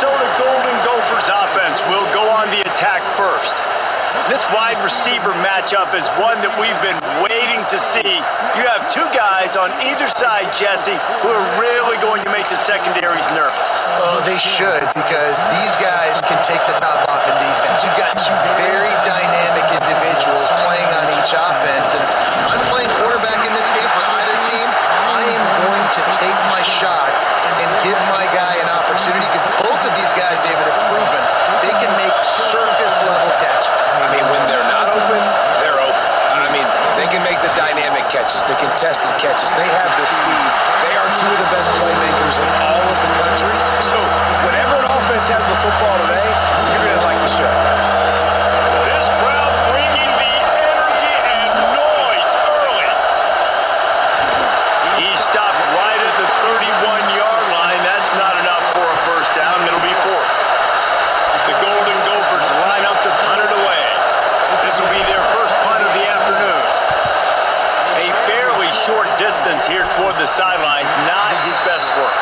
Minnesota Golden Gophers offense will go on the attack first. This wide receiver matchup is one that we've been waiting to see. You have two guys on either side, Jesse, who are really going to make the secondaries nervous. Oh, they should, because these guys can take the top off in defense. You've got two very dynamic individuals playing on each offense, and I'm playing quarterback in this game for either team. I am going to take my shots and give my guy an opportunity, because both of these guys, David, have proven they can make circus-level catches. I mean, when they're not open, they're open. I mean, they can make the dynamic catches, the contested catches. They have the speed. They are two of the best playmakers in all of the country. So whenever an offense has the football today, you're going to like the show. This crowd bringing the energy and noise early. He stopped right at the 31-yard line. That's not enough for a first down. It'll be fourth. The Golden Gophers line up to punt it away. This will be their first punt of the afternoon. A fairly short distance here toward the sidelines, not his best work.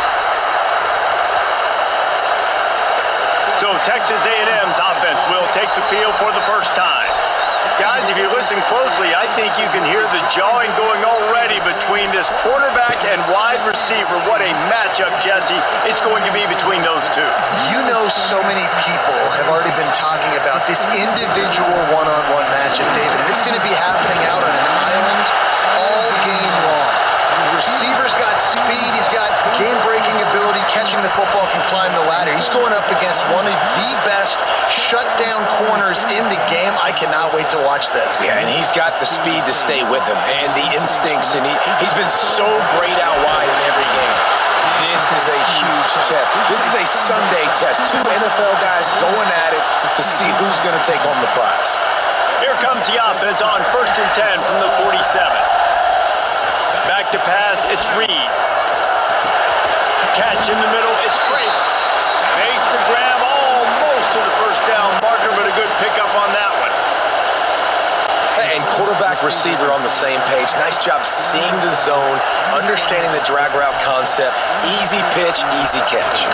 So Texas A&M's offense will take the field for the first time. Guys, if you listen closely, I think you can hear the jawing going already between this quarterback and wide receiver. What a matchup, Jesse, it's going to be between those two. You know, so many people have already been talking about this individual one-on-one matchup, David, and it's going to be happening out on an island all game long. The receiver's got speed, he's got game-breaking ability, catching the football, can climb the ladder. He's going up against one of the best shutdown corners in the game. I cannot wait to watch this. Yeah, and he's got the speed to stay with him and the instincts, and he's been so great out wide in every game. This is a huge test. This is a Sunday test. Two NFL guys going at it to see who's going to take home the prize. Here comes the offense on 1st and 10 from the 47. Back to pass, it's Reed. Catch in the middle, it's Craven. Makes the grab almost to the first down marker, but a good pickup on that one. And quarterback receiver on the same page. Nice job seeing the zone, understanding the drag route concept. Easy pitch, easy catch.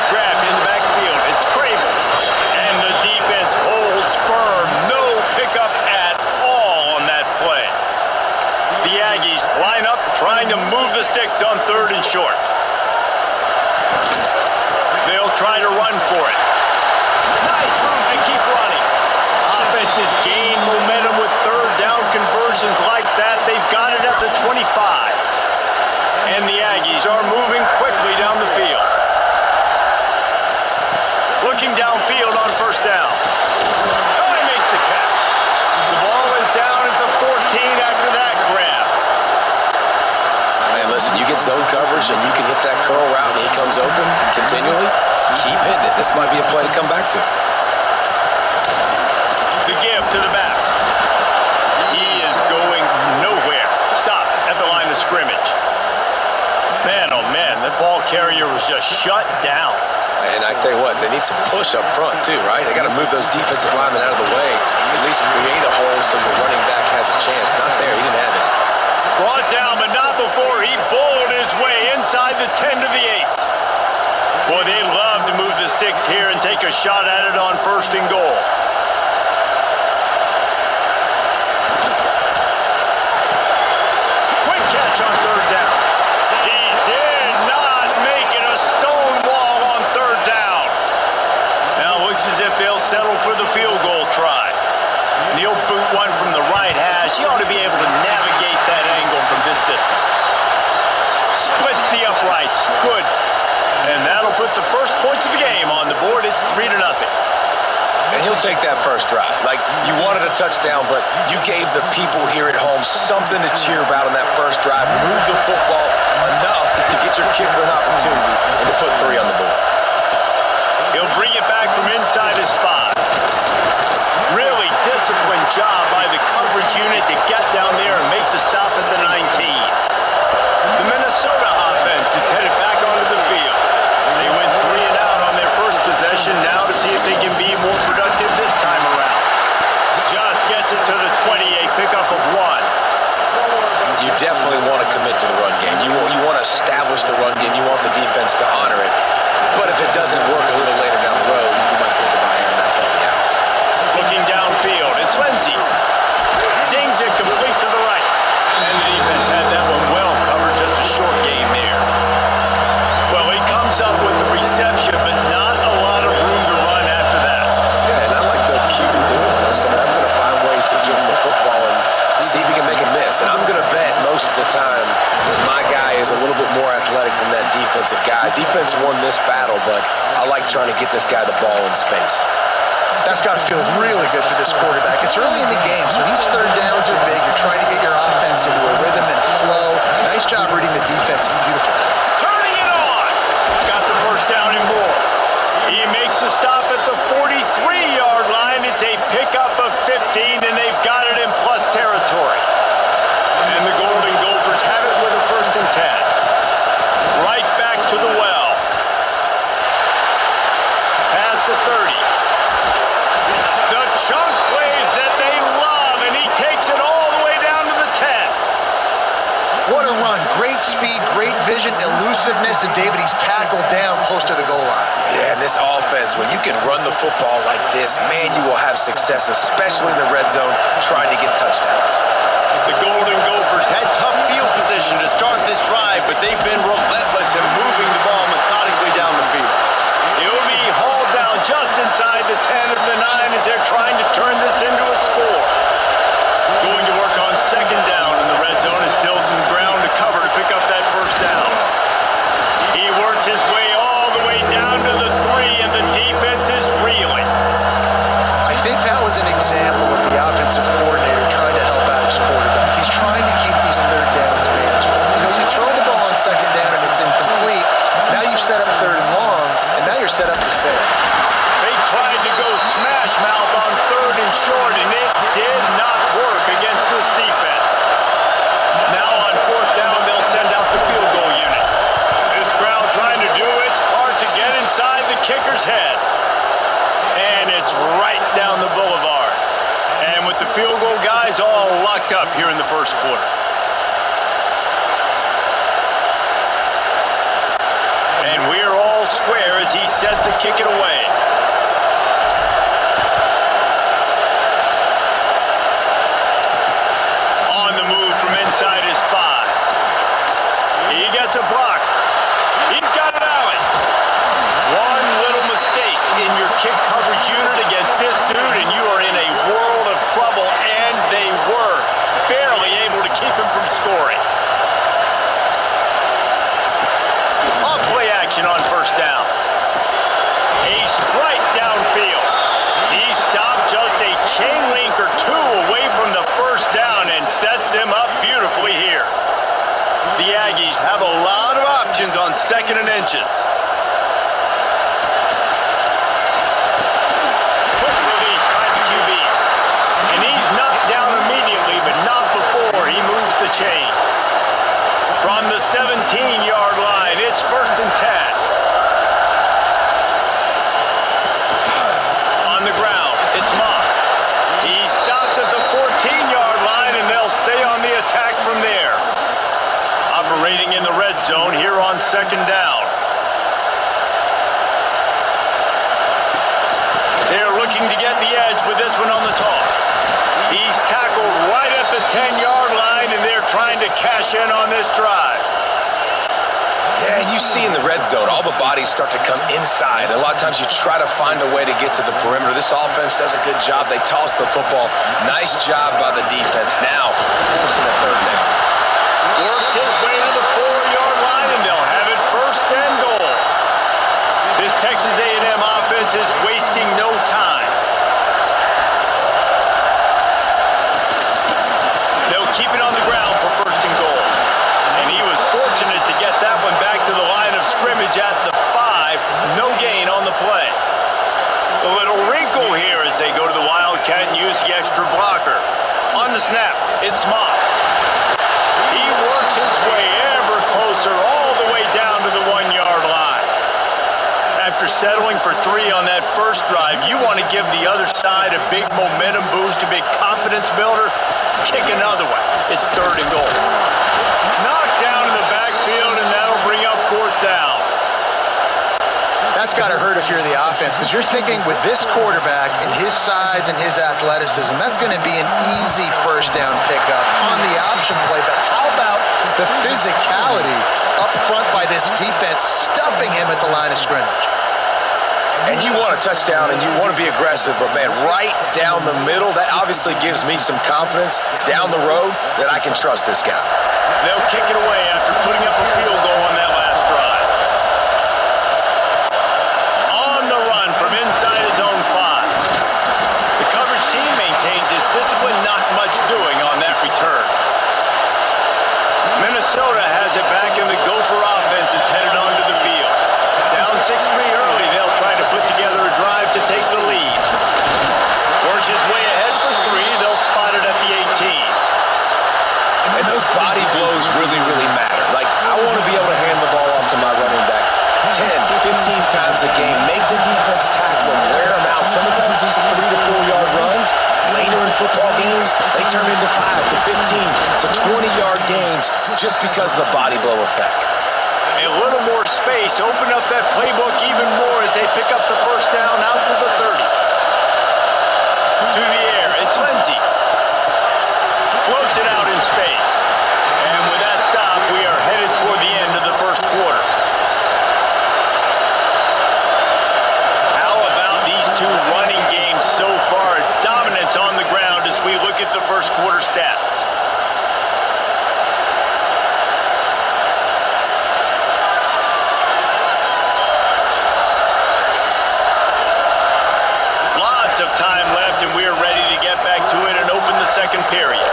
Grabbed in the backfield, it's Craven. And the defense holds firm. No pickup at all on that play. The Aggies line up, trying to move the sticks on 3rd and short. They'll try to run for it. Nice move to keep running. Offenses gain momentum with 3rd down conversions like that. They've got it at the 25. And the Aggies are moving quickly down the field. Looking downfield on 1st down. Oh, he makes the catch. The ball is down at the 14 after that grab. Man, listen, you get zone coverage and you can hit that curl route and he comes open continually. Keep hitting it. This might be a play to come back to. The give to the back. He is going nowhere. Stop at the line of scrimmage. Man, oh man, the ball carrier was just shut down. And I tell you what, they need some push up front too, right? They got to move those defensive linemen out of the way. At least create a hole so the running back has a chance. Not there. He didn't have it. Brought down, but not before he bowled his way inside the 10 to the 8. Boy, they love to move the sticks here and take a shot at it on 1st and goal. Quick catch on 3rd down. He did not make it a stone wall on 3rd down. Now it looks as if they'll settle for the field goal try. And he'll boot one from the right hash. He ought to be able to navigate that angle from this distance. Splits the uprights. Good. And that'll put the first points of the game on the board. It's 3-0. And he'll take that first drive. Like, you wanted a touchdown, but you gave the people here at home something to cheer about on that first drive. Move the football enough to get your kicker an opportunity and to put 3 on the board. He'll bring it back from inside his spot. Really disciplined job by the coverage unit to get down there and make the stop at the 19. The Minnesota offense is headed back onto the field. They went 3 and out on their first possession. Now to see if they can be more productive this time around. Just gets it to the 28, pickup of 1. You definitely want to commit to the run game. You want to establish the run game. You Defense won this battle, but I like trying to get this guy the ball in space. That's got to feel really good for this quarterback. It's early in the game, so these third downs are big. You're trying to get your offense into a rhythm and flow. Nice job reading the defense. Beautiful. Turning it on. Got the first down and more. He makes a stop at the 43-yard line. It's a pickup of 15, and they've got it in plus territory. And the Golden Gophers have it with a 1st and 10. Right back to the well. Past the 30. The chunk plays that they love, and he takes it all the way down to the 10. What a run. Great speed, great vision, elusiveness, and David, he's tackled down close to the goal line. Yeah, this offense, when you can run the football like this, man, you will have success, especially in the red zone, trying to get touchdowns. The Golden Gophers had tough field position to start this drive, but they've been relentless in moving the ball methodically down the field. It'll be hauled down just inside the 10 of the 9 as they're trying to turn this into a score. Going to work on 2nd down in the red zone and still some ground to cover to pick up that 1st down. He works his way all the way down to the 3, and the defense is reeling. I think that was an example of the offensive coordinator trying to help out his quarterback. He's trying to keep these third downs manageable. You know, you throw the ball on 2nd down and it's incomplete. Now you've set up 3rd and long, and now you're set up to fail. They tried to go smash mouth on 3rd and short, and it did not work against this defense. Now on 4th down, they'll send out the field goal unit. This crowd trying to do its part to get inside the kicker's head. And it's right down the boulevard. And with the field goal guys all locked up here in the 1st quarter. And we're all square as he set to kick it away. On the move from inside his 5. He gets a block. He's got an alley. One little mistake in your kick coverage unit against this dude, and you are in a world of trouble, and they were barely able to keep him from scoring. On play action on 1st down. A strike downfield. He stopped just a chain link or 2 away from the 1st down and sets them up beautifully here. The Aggies have a lot of options on 2nd and inches. Quick release by the QB. And he's knocked down immediately, but not before he moves the chains. From the 17-yard line, it's 1st and 10. On the ground, it's Moss. He stopped at the 14-yard line, and they'll stay on the attack from there. Operating in the red zone here on 2nd down. They're looking to get the edge with this one on the toss. He's tackled right at the 10-yard line, and they're trying to cash in on this drive. Yeah, and you see in the red zone, all the bodies start to come inside. A lot of times you try to find a way to get to the perimeter. This offense does a good job. They toss the football. Nice job by the defense. Now, forcing the 3rd down. Works his way to the 4-yard line, and they'll have it 1st and goal. This Texas A&M offense is wasting no time. They'll keep it on the ground for 1st and goal. And he was fortunate to get that one back to the line of scrimmage at the 5. No gain on the play. The little wrinkle here as they go to the Wildcat and use the extra blocker. On the snap, it's Moss. He works his way ever closer all the way down to the 1-yard line. After settling for 3 on that 1st drive, you want to give the other side a big momentum boost, a big confidence builder. Kick another one. It's 3rd and goal. Knocked down in the backfield, and that'll bring up 4th down. That's got to hurt if you're the offense, because you're thinking with this quarterback and his size and his athleticism, that's going to be an easy 1st down pickup on the option play. But how about the physicality up front by this defense, stuffing him at the line of scrimmage? And you want a touchdown and you want to be aggressive, but man, right down the middle, that obviously gives me some confidence down the road that I can trust this guy. They'll kick it away after putting up a field goal on that last drive. because of the body blow effect. A little more space, open up that playbook even more as they pick up the first down out to the 30. To the air, it's Lindsey. Floats it out in space. And with that stop, we are headed toward the end of the first quarter. How about these two running games so far? Dominance on the ground as we look at the first quarter stats. Lots of time left, and we are ready to get back to it and open the second period.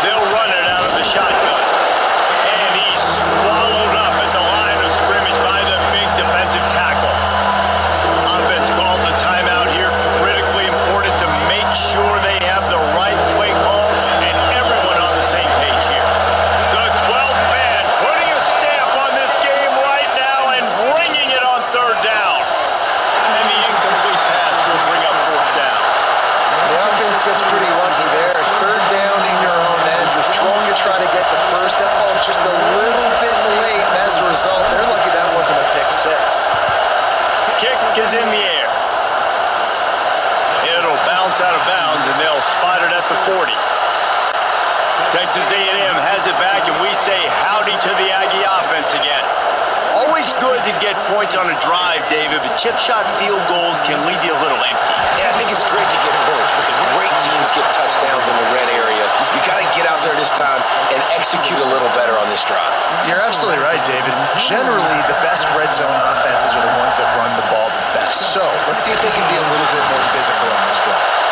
They'll run it out of the shotgun. And he's swallowed up at the line of scrimmage by the big defensive tackle. Offense calls a timeout here. Critically important to make sure they have the right play call and everyone on the same page here. The 12th man putting a stamp on this game right now and bringing it on third down. And the incomplete pass will bring up fourth down. The offense gets pretty lucky there. Third down in your own end. You're throwing to try to get the first. That ball's just a little bit late, and as a result, they're lucky that wasn't a pick six. Kick is in the air. It'll bounce out of bounds, and they'll spot it at the 40. Texas A&M has it back, and we say howdy to the Aggie offense again. Always good to get points on a drive, David, but chip shot field goals can leave you a little empty. Yeah, I think it's great to get points, but the great teams get touchdowns in the red area. You got to get out there this time and execute a little better on this drive. You're absolutely right, David. Generally, the best red zone offenses are the ones that run the ball the best. So let's see if they can be a little bit more physical on this drive.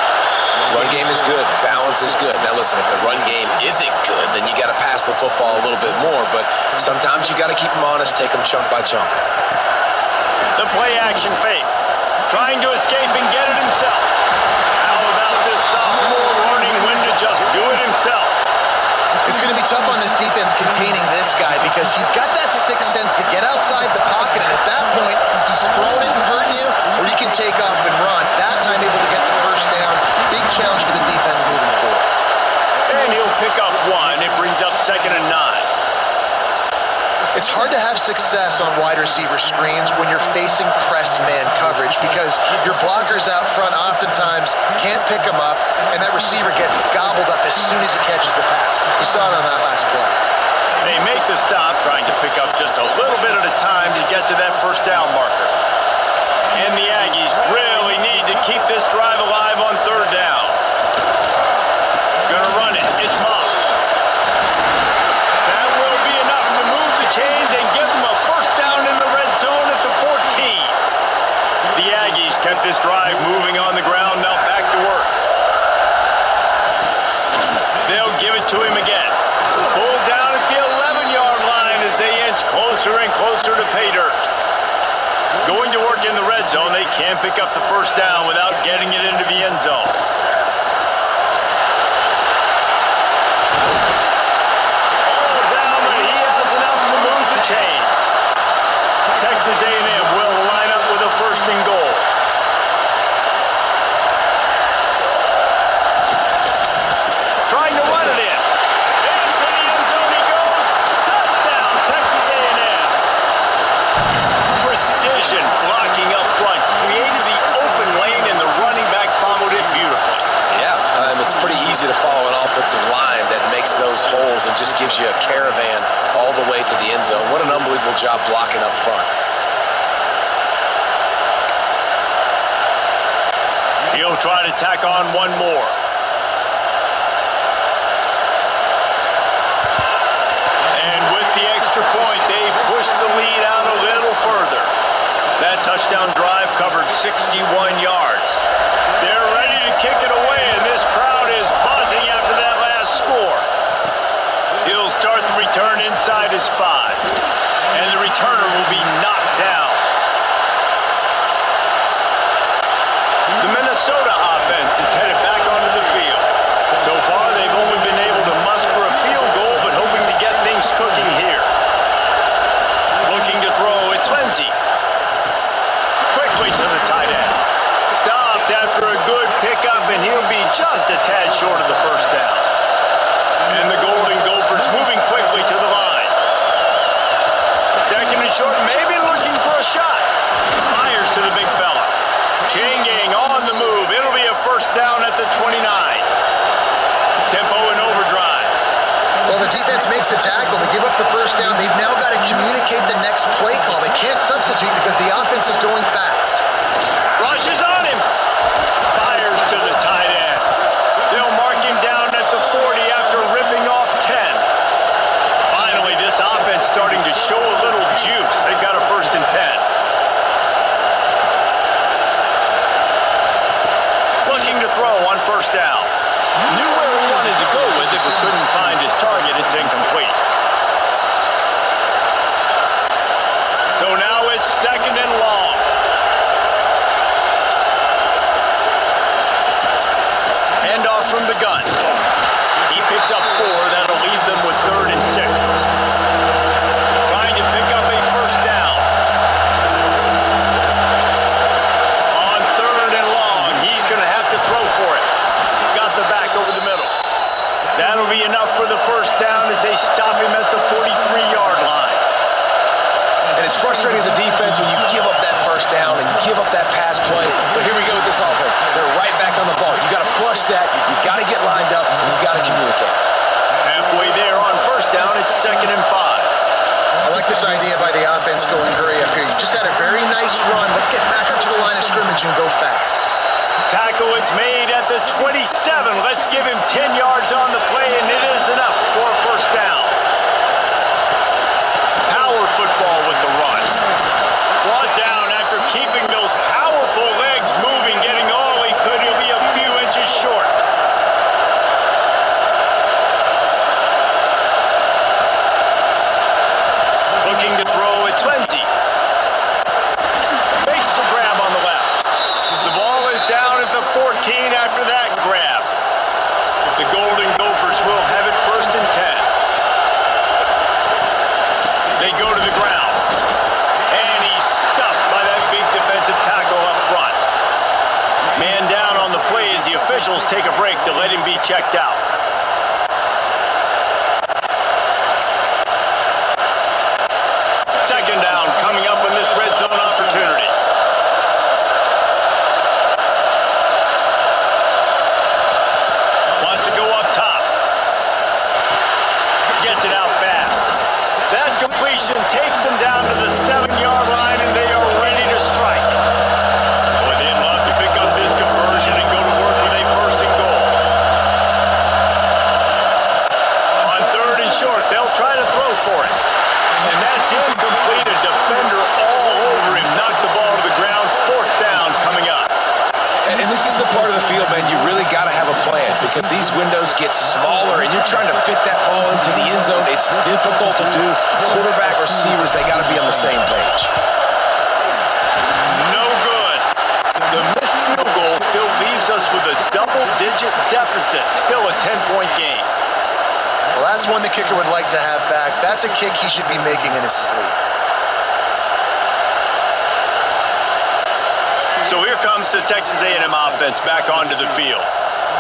Run game is good. Balance is good. Now listen, if the run game isn't good, then you got to pass the football a little bit more. But sometimes you got to keep them honest, take them chunk by chunk. The play action fake. Trying to escape and get it himself. How about this sophomore learning when to just do it himself? It's going to be tough on this defense containing this guy because he's got that sixth sense to get outside the pocket, and at that point, he's throwing it and hurting you, or he can take off and run. That time able to get the first down. Big challenge for the defense moving forward. And he'll pick up one. It brings up 2nd and 9. It's hard to have success on wide receiver screens when you're facing press man coverage because your blockers out front oftentimes can't pick them up, and that receiver gets gobbled up as soon as he catches the pass. We saw it on that last play. They make the stop, trying to pick up just a little bit at a time to get to that first down marker. And the Aggies really need to keep this drive alive on third down. Gonna run it. It's Moss. That will be enough to move the chains and give them a first down in the red zone at the 14. The Aggies kept this drive moving on the ground. Now back to work. They'll give it to him again. Pulled down at the 11-yard line as they inch closer and closer to pay dirt. Going to work in the red zone, they can't pick up the first down without getting it into the end zone. All down, but he has enough to move the chains. Texas A&M will line up with a first and goal. Trying to run it in. Into the end zone he goes. Touchdown, Texas A&M. Precision blocking up front. Created the open lane, and the running back followed it beautifully. Yeah, it's pretty easy to follow an offensive line that makes those holes and just gives you a caravan all the way to the end zone. What an unbelievable job blocking up front. He'll try to tack on one more. And with the extra point, they pushed the lead out a little further. That touchdown drive covered 61 yards. They're ready to kick it away, and this crowd is buzzing after that last score. He'll start the return inside his 5, and the returner will be knocked down. The Minnesota offense is headed back onto the field. So far, they've only been able to muster a field goal, but hoping to get things cooking here. Looking to throw, it's Lindsey. Quickly to the tight end. on the move. It'll be a first down at the 29. Tempo and overdrive. Well, the defense makes the tackle. They give up the first down. They've now got to communicate the next play call. They can't substitute because the offense is going fast. Rushes on him. Fires to the tight end. They'll mark him down at the 40 after ripping off 10. Finally, this offense starting to show a little juice. They've got a first and 10. Looking to throw on first down. Knew where he wanted to go with it, but couldn't find his target. It's incomplete. So now it's second and long. Handoff from the gun. He picks up 4. That'll leave them with third and 6. Trying to pick up a first down. On third and long, he's going to have to throw for it. Got the back over the middle. That'll be enough for the first down as they stop him at the 43-yard line. And it's frustrating as a defense when you give up that first down and you give up that pass play. But here we go with this offense. They're right back on the ball. You got to flush that. You got to get lined up. And you got to communicate. Halfway there on first down, it's second and 5. I like this idea by the offense going hurry up here. You just had a very nice run. Let's get back up to the line of scrimmage and go fast. Tackle is made at the 27. Let's give him 10 yards on the play, and it is enough for a first down. Power football with the run. Brought down after keeping those powerful legs moving, getting all he could. He'll be a few inches short. Looking to throw at 20. Makes the grab on the left. The ball is down at the 14 after that grab. The Golden Gophers will have it first and 10. They go to the ground. And he's stuffed by that big defensive tackle up front. Man down on the play as the officials take a break to let him be checked out. Second down coming up in this red zone opportunity. Wants to go up top. Gets it out fast. That completion takes them down to the 7-yard line, and they are ready to strike. Boy, they'd love to pick up this conversion and go to work with a first and goal. On third and short, they'll try to throw for it. And that's incomplete. A defender all over him. Knocked the ball to the ground. Fourth down coming up. And this is the part of the field, man, you really got to have a plan because these windows get smaller and you're trying to fit that ball into the end zone. It's difficult to do. Quarterback, receivers, they got to be on the same page. No good. The missed field goal still leaves us with a double-digit deficit. Still a 10-point game. Well, that's one the kicker would like to have back. That's a kick he should be making in his sleep. So here comes the Texas A&M offense back onto the field.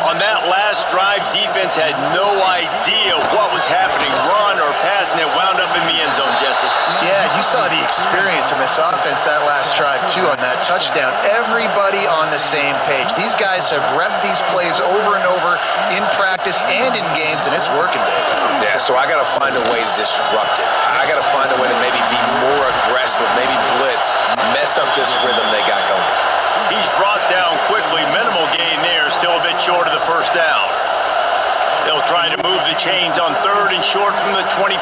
On that last drive, defense had no idea what was happening, run or pass, and it wound up in the end zone, Jesse. Yeah, you saw the experience in this offense that last drive, too, on that touchdown. Everybody on the same page. These guys have repped these plays over and over in practice and in games, and it's working, Dave. Yeah, so I got to find a way to disrupt it. I got to find a way to maybe be more aggressive, maybe blitz, mess up this rhythm they got going. He's brought down quickly. Minimal gain there. Still a bit short of the first down. They'll try to move the chains on third and short from the 25.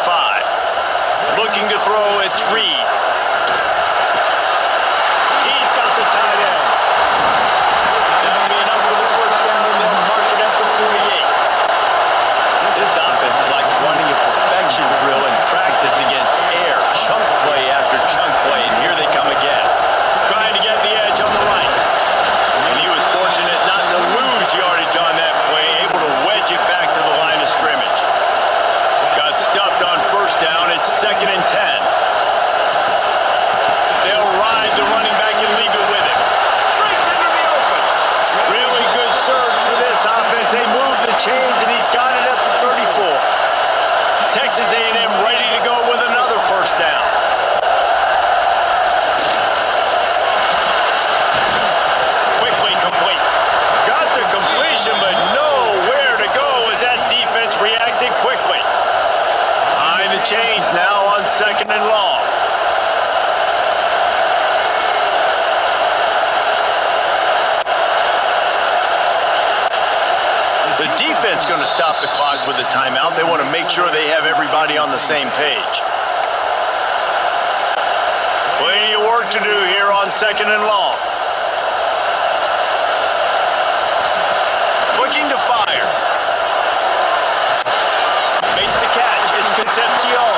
Looking to throw, it's Reed. He's got the tight end. That'll be enough for the first down, and they'll mark it at the 48. This offense is like running a perfection drill in practice against air. Chunk play after chunk play, and here they come again. Trying to get the edge on the right. And he was fortunate not to lose yardage on that play, able to wedge it back to the line of scrimmage. Got stuffed on first down. It's second and 10. defense going to stop the clock with a timeout? They want to make sure they have everybody on the same page. Plenty of work to do here on 2nd and long. Looking to fire. Makes the catch. It's Concepcion.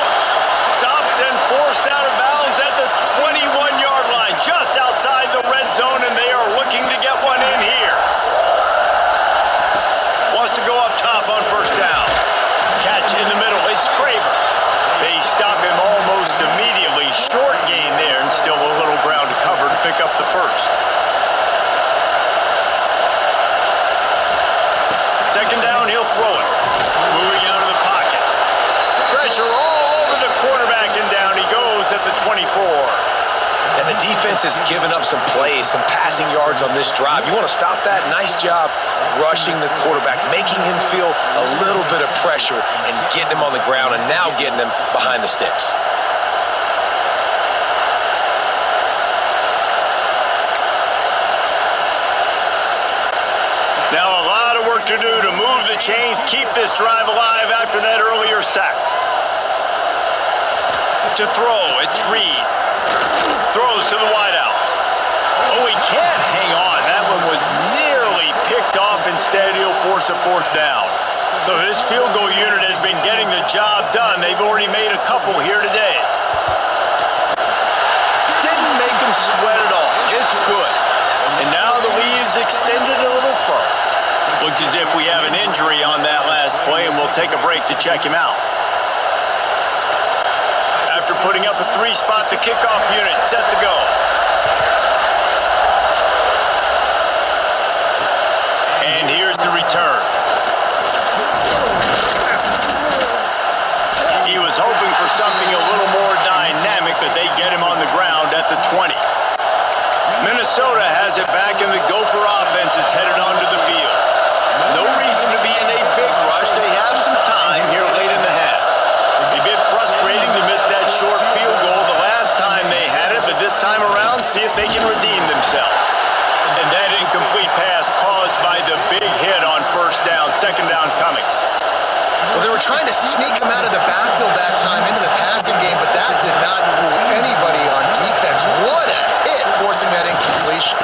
Stopped and forced out of bounds at the 21-yard line, just outside the red zone, and they are looking to get one in here. Wants to go up top on 1st down. Catch in the middle. It's Craver. They stop him almost immediately. Short gain there, and still a little ground to cover to pick up the first. 2nd down, he'll throw it. Moving out of the pocket. Pressure all over the quarterback, and down he goes at the 24. And the defense has given up some plays, some passing yards on this drive. You want to stop that? Nice job rushing the quarterback, making him feel a little bit of pressure and getting him on the ground, and now getting him behind the sticks. Now a lot of work to do to move the chains, keep this drive alive after that earlier sack. To throw, it's Reed. Throws to the wideout. Oh, he can't hang on. That one was nearly picked off. Instead, he'll force a 4th down. So this field goal unit has been getting the job done. They've already made a couple here today. Didn't make them sweat at all. It's good. And now the lead's extended a little further. Looks as if we have an injury on that last play, and we'll take a break to check him out. After putting up a 3-spot, the kickoff unit set to go. And here's the return. He was hoping for something a little more dynamic, but they get him on the ground at the 20. Minnesota has it back, and the Gopher offense is headed onto the field. No reason to be in a big rush. They have some time here late in the half. A bit frustrating to miss that short field goal the last time they had it, but this time around, see if they can redeem themselves. And that incomplete pass caused by the big hit on 1st down, 2nd down coming. Well, they were trying to sneak him out of the backfield that time into the passing game, but that did not fool anybody on defense. What a hit, forcing that incompletion.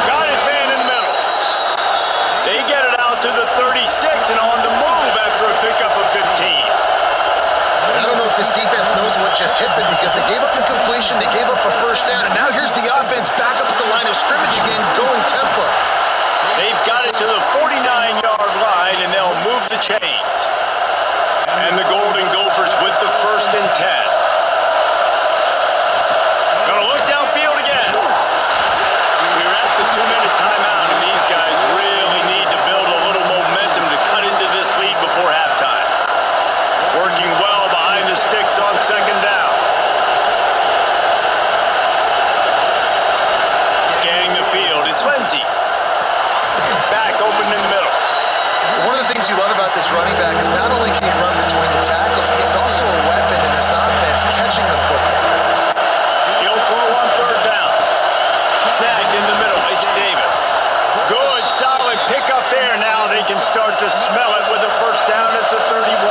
Got his man in the middle. They get it out to the 36 and on the move after a pickup of 15. I don't know if this defense knows what just hit them, because they gave up the completion, they gave up a 1st down, and now here's the offense back up at the line of scrimmage again, going tempo. They've got it to the 49-yard line, and they'll move the chains. And the Golden Gophers with the 1st and 10. Gonna look downfield again. We're at the 2-minute timeout, and these guys really need to build a little momentum to cut into this lead before halftime. Working well behind the sticks on 2nd down. Scanning the field, it's Lindsey. Back open in the middle. One of the things you love about this running back is not only can he run between the tackles, but he's also a weapon in this offense, catching the football. He'll throw on 3rd down. Snagged in the middle, it's Davis. Good, solid pickup there. Now they can start to smell it with a 1st down at the 31.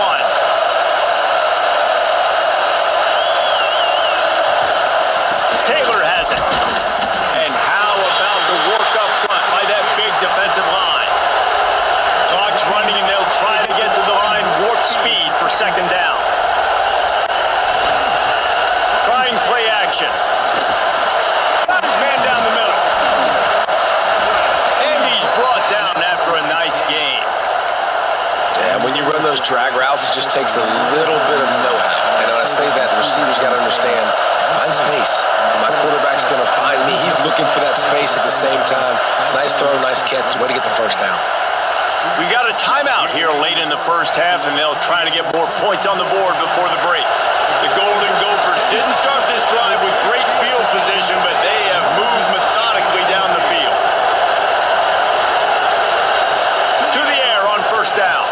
Taylor has it. And how about the work up front by that big defensive line? Clock's running, and they'll try to get to the line warp speed for 2nd down. Trying play action. Got his man down the middle. And he's brought down after a nice gain. Yeah, when you run those drag routes, it just takes a little bit of know-how. And when I say that, the receivers got to understand, find space. My quarterback's going to find me. He's looking for that space at the same time. Nice throw, nice catch. Way to get the 1st down. We got a timeout here late in the 1st half, and they'll try to get more points on the board before the break. The Golden Gophers didn't start this drive with great field position, but they have moved methodically down the field. To the air on 1st down.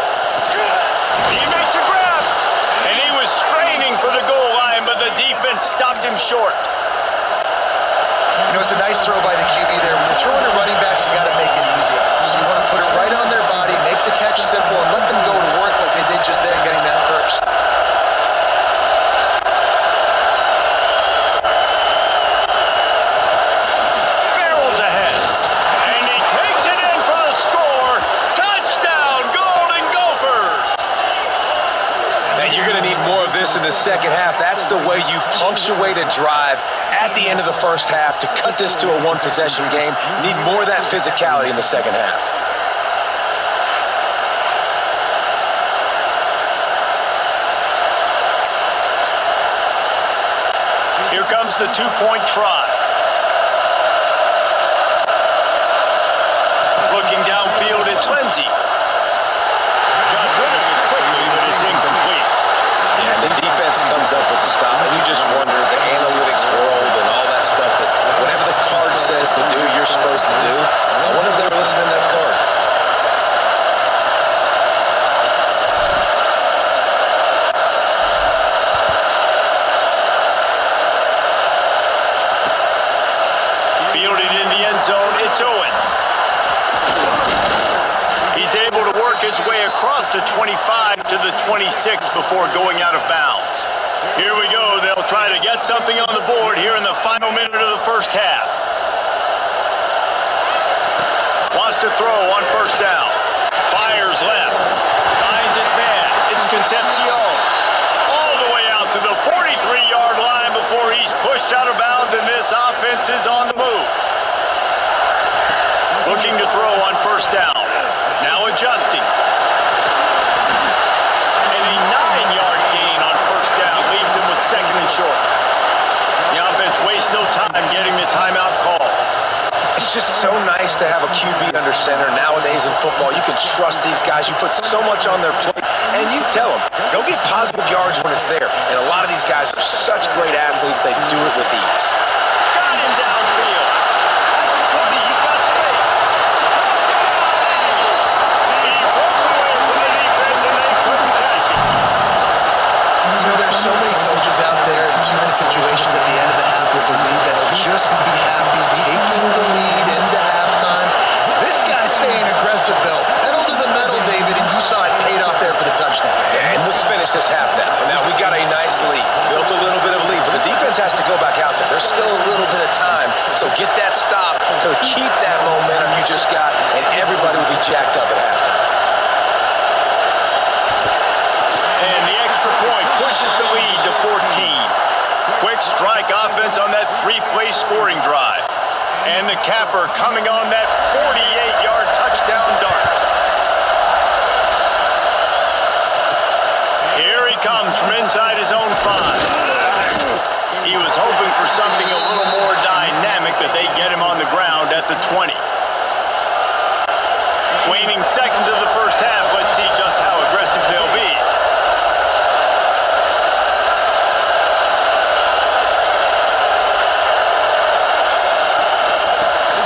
He makes a grab, and he was straining for the goal line, but the defense stopped him short. You know, it's a nice throw by the QB there. When you're throwing to running backs, you got to make it easy. So you want to put it right on their body, make the catch simple, this in the second half. That's the way you punctuate a drive at the end of the first half to cut this to a one-possession game. Need more of that physicality in the second half. Here comes the two-point try. Looking downfield, it's Lindsey. Got rid of it quickly, but it's incomplete. Yeah, the defense comes up with the stop, and you just wonder, the analytics world and all that stuff, that whatever the card says to do, you're supposed to do. I wonder if they were listening to that card. Fielded in the end zone, it's Owens. He's able to work his way across the 25 to the 26 before going out of bounds. Here we go. They'll try to get something on the board here in the final minute of the first half. Wants to throw on first down. Fires left. Finds his man. It's Concepcion. All the way out to the 43-yard line before he's pushed out of bounds, and this offense is on the move. Looking to throw on first down. Now adjusting. And a 9-yard gain on first down leaves him with second and short. The offense wastes no time getting the timeout call. It's just so nice to have a QB under center nowadays in football. You can trust these guys. You put so much on their plate, and you tell them, go get positive yards when it's there. And a lot of these guys are such great athletes, they do it with ease. Got him downfield. He's got space. He broke away from the defense, and they couldn't catch him. You know, there's so many coaches out there in two-minute situations at the end of the half with the lead that'll just be happy taking the lead into halftime. This guy's staying aggressive, though. Pedal to the metal, David, and you saw it paid off there for the touchdown. And let's finish this half now. Now we got a nice lead. Built a little bit of a lead, but the defense has to go back out there. There's still a little bit of time, so get that stop to keep that momentum you just got, and everybody will be jacked up at halftime. And the extra point pushes the lead to 14. Quick strike offense on that three-play scoring drive. And the capper coming on that 48-yard touchdown dart. Here he comes from inside his own 5. He was hoping for something a little more dynamic, that they get him on the ground at the 20. Waning seconds of the first half, let's see just how aggressive they'll be.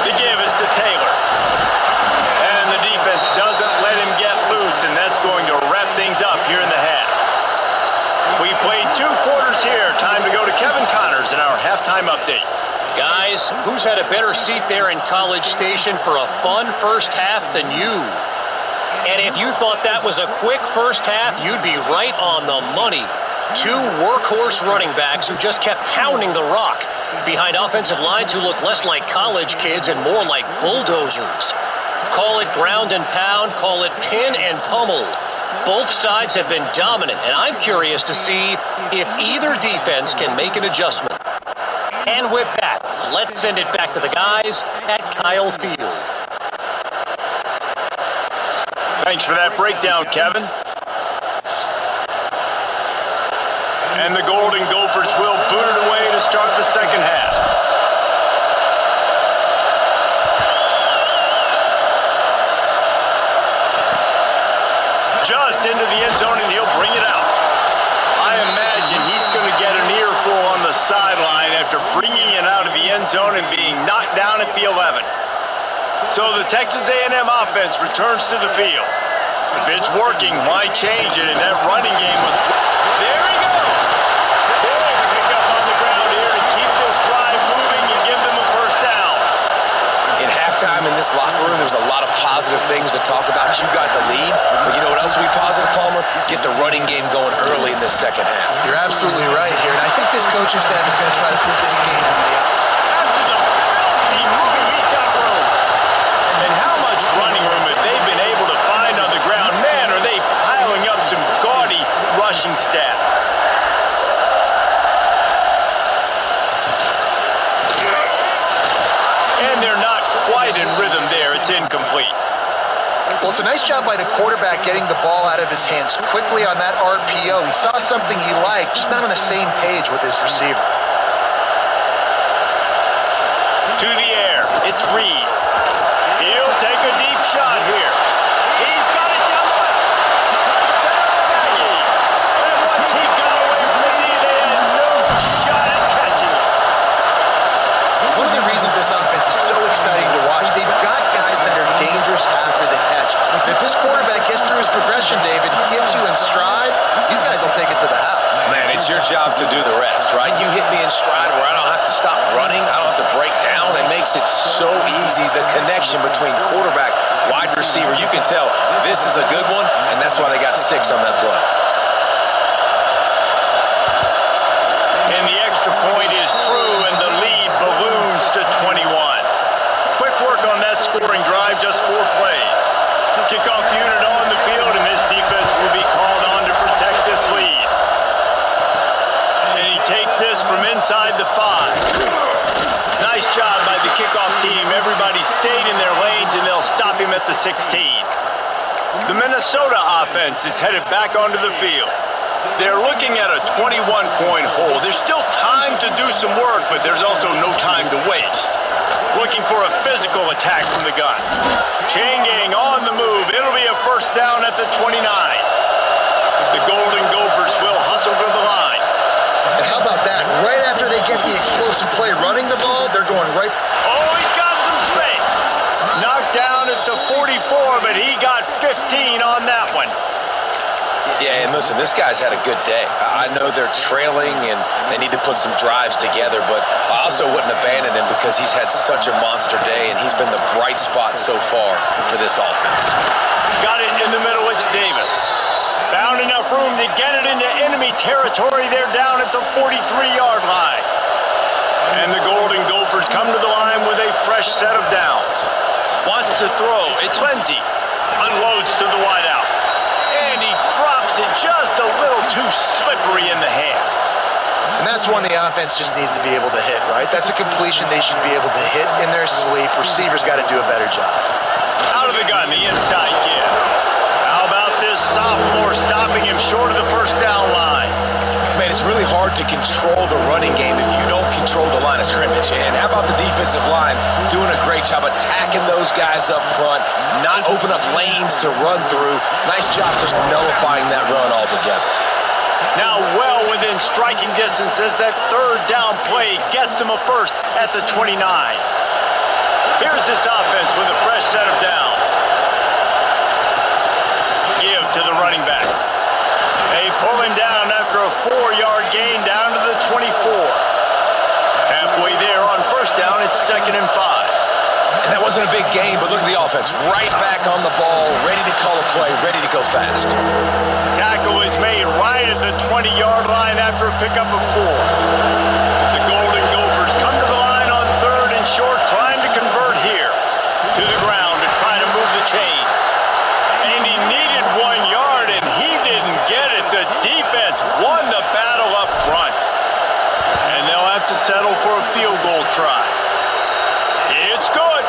The give is to Taylor. And the defense doesn't let him get loose, and that's going to wrap things up here in the half. We played 2 quarters here. Time to go to Kevin Connors in our halftime update. Guys, who's had a better seat there in College Station for a fun first half than you? And if you thought that was a quick first half, you'd be right on the money. 2 workhorse running backs who just kept pounding the rock behind offensive lines who look less like college kids and more like bulldozers. Call it ground and pound, call it pin and pummel. Both sides have been dominant, and I'm curious to see if either defense can make an adjustment. And with that, let's send it back to the guys at Kyle Field. Thanks for that breakdown, Kevin. And the Golden Gophers will boot it away to start the second half. Just into the end zone, and he'll bring it out. I imagine he's going to get an earful on the sideline after bringing it out of the end zone and being knocked down at the 11. So the Texas A&M offense returns to the field. If it's working, why change it? And that running game was... There he goes! Big pickup on the ground here to keep this drive moving and give them a first down. In halftime in this locker room, there was a lot of positive things to talk about. You got the lead, but you know what else will be positive, Palmer? Get the running game going early in this second half. You're absolutely right here, and I think this coaching staff is going to try to put this game on the up. After the filthy moving, he's got room. And how much running room have they been able to find on the ground? Man, are they piling up some gaudy rushing stats. Well, it's a nice job by the quarterback getting the ball out of his hands quickly on that RPO. He saw something he liked, just not on the same page with his receiver. To the air, it's Reed. He'll take a deep shot here. He's got it down the left. And once he got away from the knee, they had no shot at catching it. One of the reasons this offense is so exciting to watch, they've got guys that are dangerous after the catch. If this quarterback gets through his progression, David, hits you in stride, these guys will take it to the house. Man, it's your job to do the rest, right? You hit me in stride where I don't have to stop running. I don't have to break down. It makes it so easy, the connection between quarterback, wide receiver. You can tell this is a good one, and that's why they got 6 on that play. And the extra point is true, and the lead balloons to 21. Quick work on that scoring drive, just 4 plays. Kickoff unit on the field, and this defense will be called on to protect this lead. And he takes this from inside the 5. Nice job by the kickoff team. Everybody stayed in their lanes, and they'll stop him at the 16. The Minnesota offense is headed back onto the field. They're looking at a 21-point hole. There's still time to do some work, but there's also no time to waste. Looking for a physical attack from the gun. Chain gang on the move. It'll be a first down at the 29. The Golden Gophers will hustle to the line. And how about that? Right after they get the explosive play running the ball, they're going right. Oh, he's got some space. Knocked down at the 44, but he got 15 on that one. Yeah, and listen, this guy's had a good day. I know they're trailing and they need to put some drives together, but I also wouldn't abandon him because he's had such a monster day and he's been the bright spot so far for this offense. Got it in the middle, it's Davis. Found enough room to get it into enemy territory. They're down at the 43-yard line. And the Golden Gophers come to the line with a fresh set of downs. Wants to throw. It's Lindsey. Unloads to the wideout. And he drops it just a little too slippery in the hands. And that's one the offense just needs to be able to hit, right? That's a completion they should be able to hit in their sleep. Receivers got to do a better job. Out of the gun, the inside give. How about this sophomore stopping him short of the first down line? Man, it's really hard to control the running game if you don't control the line of scrimmage. And how about the defensive line doing a great job attacking those guys up front, not open up lanes to run through. Nice job just nullifying that run altogether. Now well within striking distance as that third down play gets him a first at the 29. Here's this offense with a fresh set of downs. Give to the running back. They pull him down after a 4-yard gain down to the 24. Halfway there on first down, it's 2nd and 5. And that wasn't a big game, but look at the offense. Right back on the ball, ready to call a play, ready to go fast. Tackle is made right at the 20-yard line after a pickup of 4. The Golden Gophers come to the line on 3rd and short, trying to convert here. To the ground to try to move the chains. And he needed 1 yard, and he didn't get it. The defense won the battle up front. And they'll have to settle for a field goal try. It's good.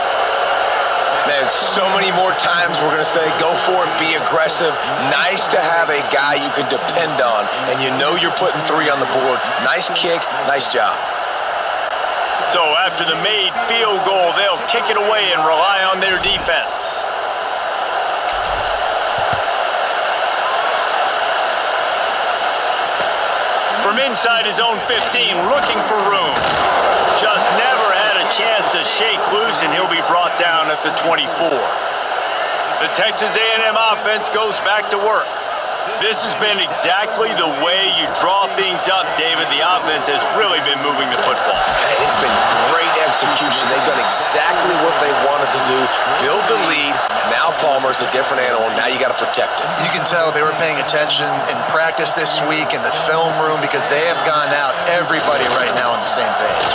Man, so many more times we're going to say, go for it, be aggressive. Nice to have a guy you can depend on, and you know you're putting 3 on the board. Nice kick, nice job. So after the made field goal, they'll kick it away and rely on their defense. From inside his own 15, looking for room. Just never had a chance to shake loose, and he'll be brought down at the 24. The Texas A&M offense goes back to work. This has been exactly the way you draw things up, David. The offense has really been moving the football. And it's been great execution. They've done exactly what they wanted to do. Build the lead. Now Palmer's a different animal. Now you got to protect him. You can tell they were paying attention in practice this week in the film room because they have gone out, everybody right now on the same page.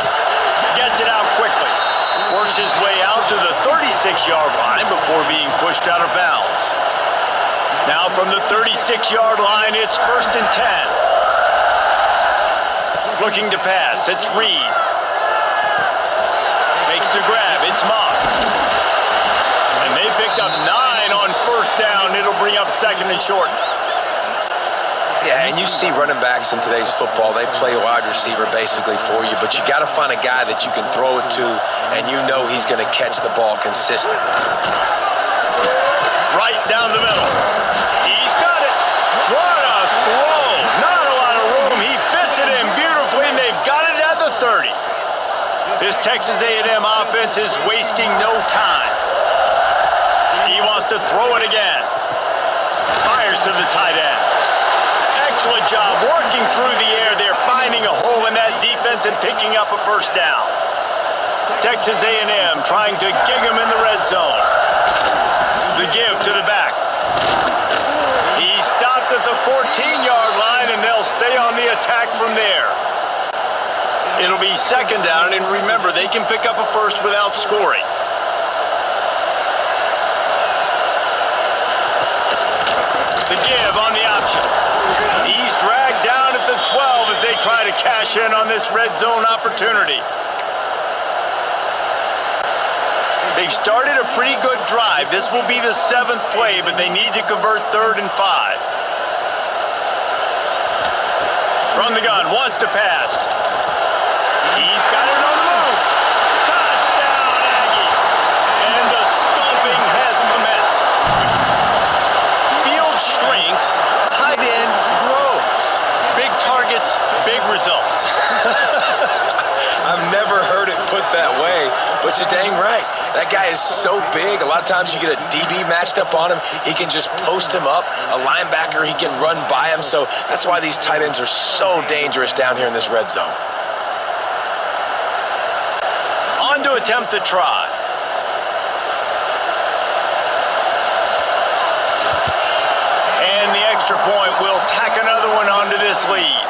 Gets it out quickly. Works his way out to the 36-yard line before being pushed out of bounds. Now from the 36-yard line, it's 1st and 10. Looking to pass, it's Reed. Makes the grab, it's Moss. And they picked up 9 on 1st short. Yeah, and you see running backs in today's football, they play wide receiver basically for you, but you got to find a guy that you can throw it to, and you know he's going to catch the ball consistent. Right down the middle. He's got it. What a throw. Not a lot of room. He fits it in beautifully, and they've got it at the 30. This Texas A&M offense is wasting no time. He wants to throw it again. Fires to the tight end. Excellent job working through the air. They're finding a hole in that defense and picking up a first down. Texas A&M trying to gig him in the red zone. The give to the back. He stopped at the 14-yard line, and they'll stay on the attack from there. It'll be second down, and remember, they can pick up a first without scoring. The give on the option. He's dragged down at the 12 as they try to cash in on this red zone opportunity. They've started a pretty good drive. This will be the 7th play, but they need to convert 3rd and 5. From the gun, wants to pass. He's got it on the move. Touchdown, Aggie. And the stomping has commenced. Field shrinks, tight end grows. Big targets, big results. I've never heard it put that way, but you're dang right. That guy is so big. A lot of times you get a DB matched up on him. He can just post him up. A linebacker, he can run by him. So that's why these tight ends are so dangerous down here in this red zone. On to attempt the try. And the extra point will tack another one onto this lead.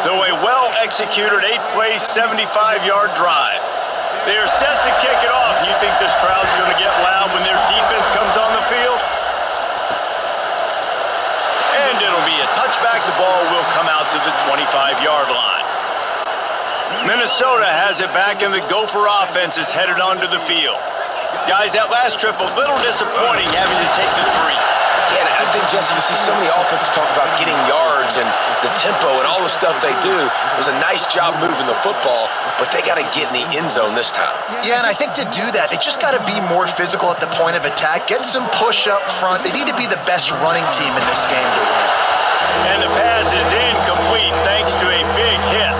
So a well-executed 8-play, 75-yard drive. They're set to kick it off. You think this crowd's going to get loud when their defense comes on the field? And it'll be a touchback. The ball will come out to the 25-yard line. Minnesota has it back, and the Gopher offense is headed onto the field. Guys, that last trip a little disappointing having to take the 3. Yeah, I think, Jesse, you see so many offenses talk about getting yards and the tempo and all the stuff they do. It was a nice job moving the football, but they got to get in the end zone this time. Yeah, and I think to do that, they just got to be more physical at the point of attack, get some push up front. They need to be the best running team in this game to win. And the pass is incomplete thanks to a big hit.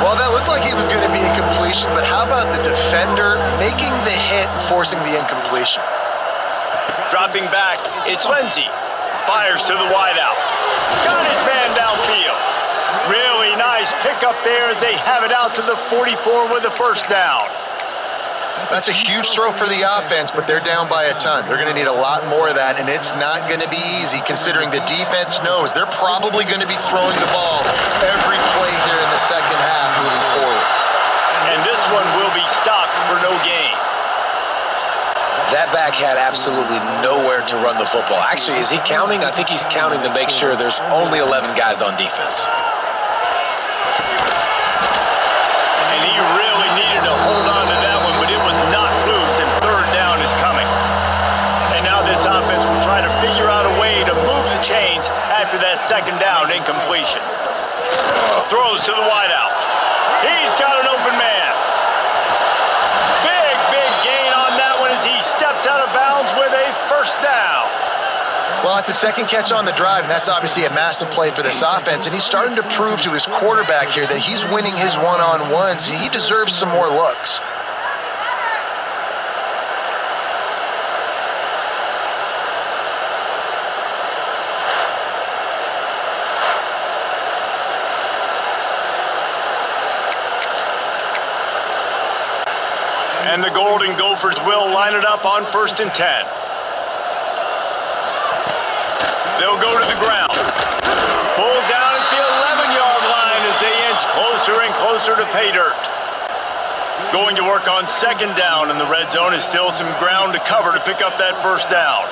Well, that looked like it was going to be a completion, but how about the defender making the hit, forcing the incompletion? Dropping back, it's Lindsey. Fires to the wideout. Got his man downfield. Really nice pickup there as they have it out to the 44 with a first down. That's a huge throw for the offense, but they're down by a ton. They're going to need a lot more of that, and it's not going to be easy considering the defense knows they're probably going to be throwing the ball every play here in the second half moving forward. And this one will be stopped for no gain. That back had absolutely nowhere to run the football. Actually, is he counting? I think he's counting to make sure there's only 11 guys on defense. And he really needed to hold on to that one, but it was not loose, and third down is coming. And now this offense will try to figure out a way to move the chains after that second down incompletion. Throws to the wideout. He's got an open man. Big gain on that one as he steps out of bounds with a first down. Well, it's the second catch on the drive, and that's obviously a massive play for this offense, and he's starting to prove to his quarterback here that he's winning his one-on-ones, and he deserves some more looks. And the Golden Gophers will line it up on 1st and 10. They'll go to the ground. Pulled down at the 11-yard line as they inch closer and closer to pay dirt. Going to work on second down, and the red zone is still some ground to cover to pick up that first down.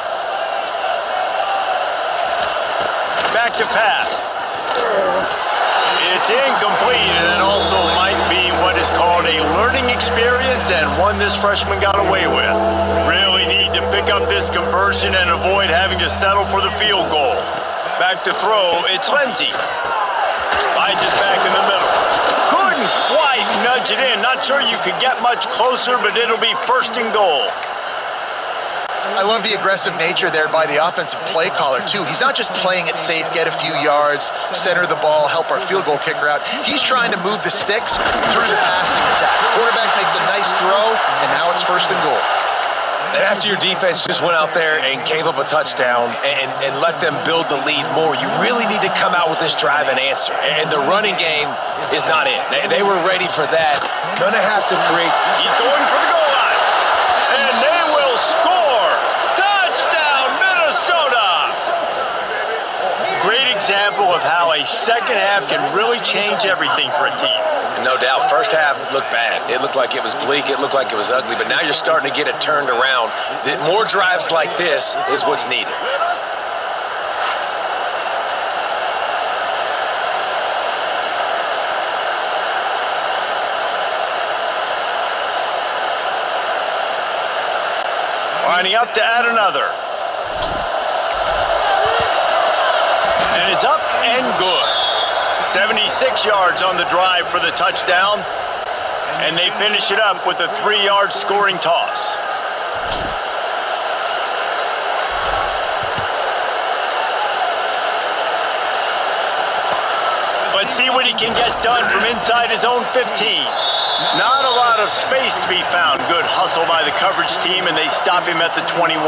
Back to pass. It's incomplete, and it also might be what is called a learning experience, and one this freshman got away with. Really need to pick pick up this conversion and avoid having to settle for the field goal. Back to throw, it's Lindsey. Finds it back in the middle. Couldn't quite nudge it in. Not sure you could get much closer, but it'll be first and goal. I love the aggressive nature there by the offensive play caller, too. He's not just playing it safe, get a few yards, center the ball, help our field goal kicker out. He's trying to move the sticks through the passing attack. Quarterback makes a nice throw, and now it's first and goal. And after your defense just went out there and gave up a touchdown and let them build the lead more, you really need to come out with this drive and answer. And the running game is not it. They were ready for that. Gonna have to create. He's going for the goal line. And they will score. Touchdown, Minnesota. Great example of how a second half can really change everything for a team. No doubt. First half looked bad. It looked like it was bleak. It looked like it was ugly. But now you're starting to get it turned around. More drives like this is what's needed. Lining up to add another. And it's up and good. 76 yards on the drive for the touchdown. And they finish it up with a 3-yard scoring toss. Let's see what he can get done from inside his own 15. Not a lot of space to be found. Good hustle by the coverage team, and they stop him at the 21.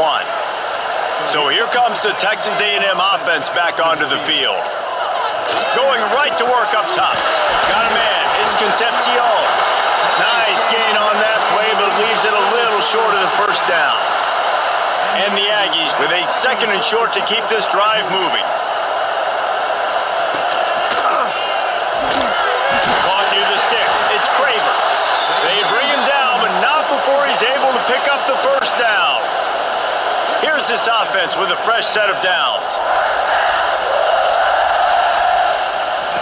So here comes the Texas A&M offense back onto the field. Going right to work up top. Got a man. It's Concepcion. Nice gain on that play, but leaves it a little short of the first down. And the Aggies with a second and short to keep this drive moving. Caught near the sticks. It's Craver. They bring him down, but not before he's able to pick up the first down. Here's this offense with a fresh set of downs.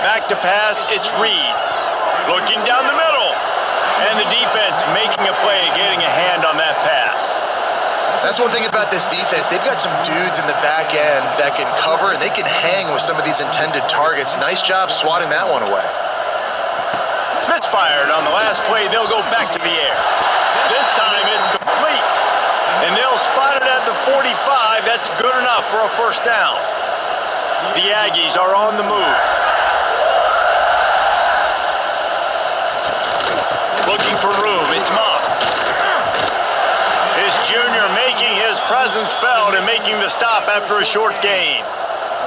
Back to pass, it's Reed. Looking down the middle. And the defense making a play, getting a hand on that pass. That's one thing about this defense. They've got some dudes in the back end that can cover, and they can hang with some of these intended targets. Nice job swatting that one away. Misfired on the last play. They'll go back to the air. This time it's complete. And they'll spot it at the 45. That's good enough for a first down. The Aggies are on the move. Looking for room, it's Moss. His junior making his presence felt and making the stop after a short gain.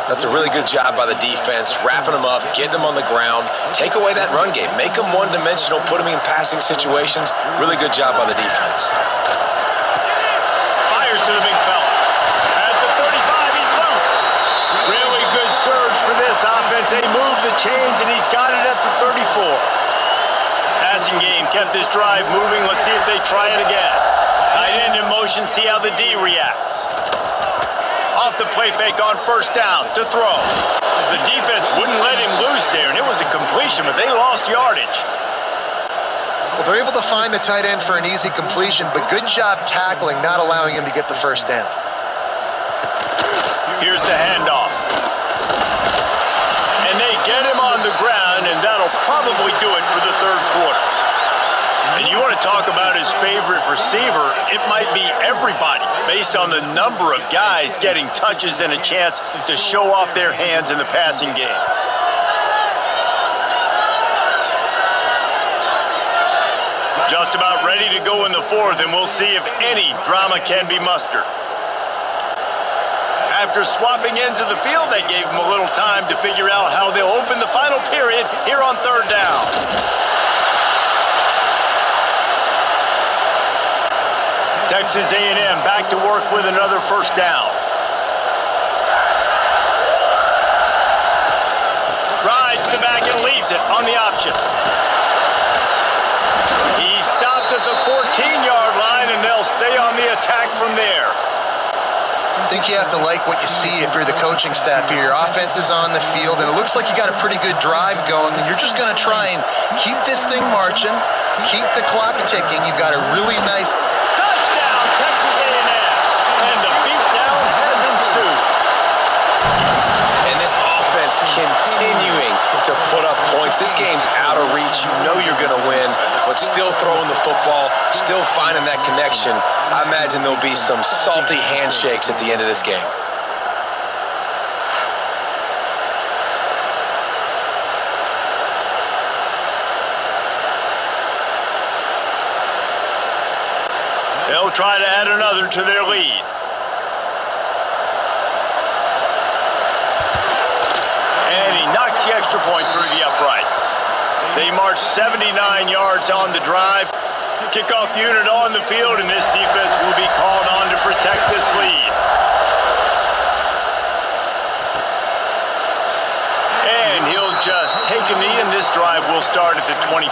That's a really good job by the defense, wrapping them up, getting them on the ground, take away that run game, make them one-dimensional, put them in passing situations. Really good job by the defense. Fires to the big fella. At the 35, he's loose. Really good surge for this offense. They move the chains, and he's got it at the 34. Passing game kept this drive moving. Let's see if they try it again. Tight end in motion, see how the D reacts. Off the play fake on first down to throw. The defense wouldn't let him loose there, and it was a completion, but they lost yardage. Well, they're able to find the tight end for an easy completion, but good job tackling, not allowing him to get the first down. Here's the handoff. And they get him on the ground, and that'll probably do it for the third quarter. And you want to talk about his favorite receiver, it might be everybody, based on the number of guys getting touches and a chance to show off their hands in the passing game. Just about ready to go in the fourth, and we'll see if any drama can be mustered. After swapping ends of the field, that gave them a little time to figure out how they'll open the final period here on third down. Texas A&M back to work with another first down. Rides to the back and leaves it on the option. He stopped at the 14-yard line, and they'll stay on the attack from there. I think you have to like what you see if you're the coaching staff here. Your offense is on the field, and it looks like you got a pretty good drive going, and you're just going to try and keep this thing marching, keep the clock ticking. You've got a really nice... Touchdown, Texas A&M. A this game's out of reach. You know you're going to win, but still throwing the football, still finding that connection. I imagine there'll be some salty handshakes at the end of this game. They'll try to add another to their lead. And he knocks the extra point through the uprights. They march 79 yards on the drive. Kickoff unit on the field, and this defense will be called on to protect this lead. And he'll just take a knee, and this drive will start at the 25.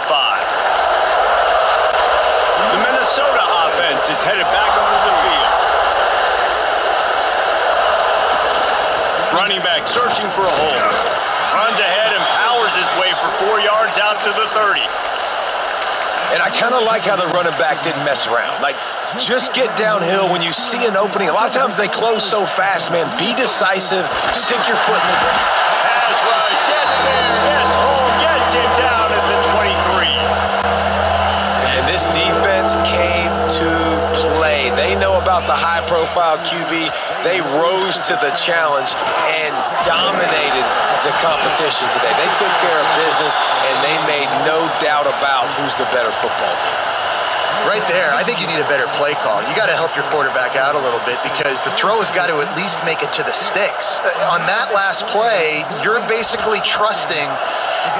The Minnesota offense is headed back onto the field. Running back searching for a hole. Runs ahead and powers his way for 4 yards out to the 30. And I kind of like how the running back didn't mess around. Like, just get downhill when you see an opening. A lot of times they close so fast, man. Be decisive. Stick your foot in the ground. Pass rush. Gets there. Gets home. Gets him down at the 23. And this defense came to play. They know about the high-profile QB. They rose to the challenge and dominated the competition today. They took care of business, and they made no doubt about who's the better football team. Right there, I think you need a better play call. You got to help your quarterback out a little bit because the throw has got to at least make it to the sticks. On that last play, you're basically trusting